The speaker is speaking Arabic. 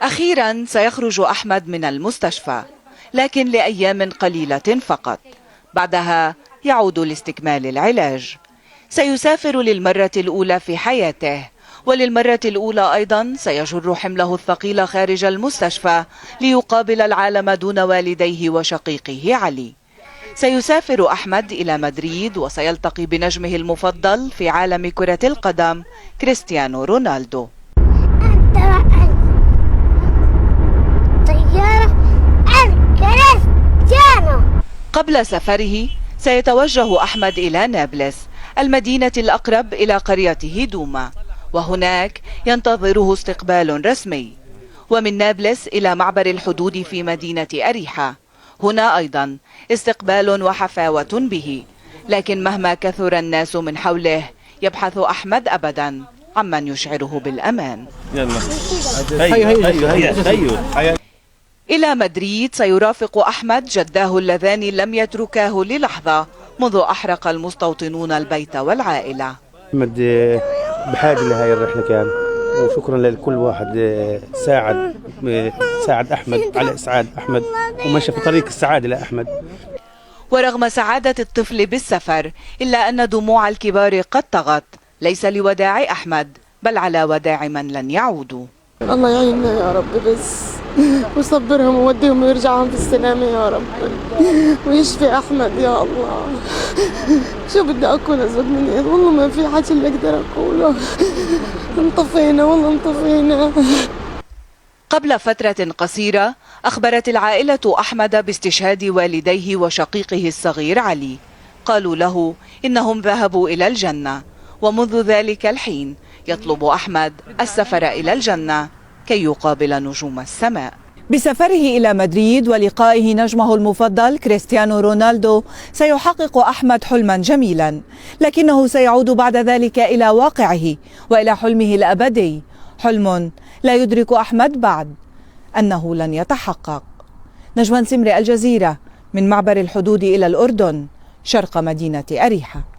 أخيرا سيخرج أحمد من المستشفى، لكن لأيام قليلة فقط. بعدها يعود لاستكمال العلاج. سيسافر للمرة الأولى في حياته، وللمرة الأولى أيضا سيجر حمله الثقيل خارج المستشفى ليقابل العالم دون والديه وشقيقه علي. سيسافر أحمد إلى مدريد وسيلتقي بنجمه المفضل في عالم كرة القدم كريستيانو رونالدو. قبل سفره سيتوجه أحمد إلى نابلس، المدينة الأقرب إلى قريته دوما، وهناك ينتظره استقبال رسمي. ومن نابلس إلى معبر الحدود في مدينة أريحة، هنا أيضا استقبال وحفاوة به. لكن مهما كثر الناس من حوله يبحث أحمد أبدا عمن يشعره بالأمان. إلى مدريد سيرافق أحمد جداه اللذان لم يتركاه للحظة منذ أحرق المستوطنون البيت والعائلة. أحمد بحاجة لهذه الرحلة كان، وشكرا لكل واحد ساعد أحمد على إسعاد أحمد ومشى في طريق السعادة لأحمد. ورغم سعادة الطفل بالسفر إلا أن دموع الكبار قد طغت، ليس لوداع أحمد بل على وداع من لن يعودوا. الله يعيننا يا رب بس، وصبرهم ووديهم ويرجعهم في السلامة يا رب، ويشفي أحمد يا الله. شو بدي أكون أزود من إيه؟ والله ما في حاجة اللي أقدر أقوله. انطفينا والله انطفينا. قبل فترة قصيرة أخبرت العائلة أحمد باستشهاد والديه وشقيقه الصغير علي. قالوا له إنهم ذهبوا إلى الجنة، ومنذ ذلك الحين يطلب أحمد السفر إلى الجنة كي يقابل نجوم السماء. بسفره إلى مدريد ولقائه نجمه المفضل كريستيانو رونالدو سيحقق أحمد حلما جميلا، لكنه سيعود بعد ذلك إلى واقعه وإلى حلمه الأبدي، حلم لا يدرك أحمد بعد أنه لن يتحقق. نجوان سمري، الجزيرة، من معبر الحدود إلى الأردن شرق مدينة أريحة.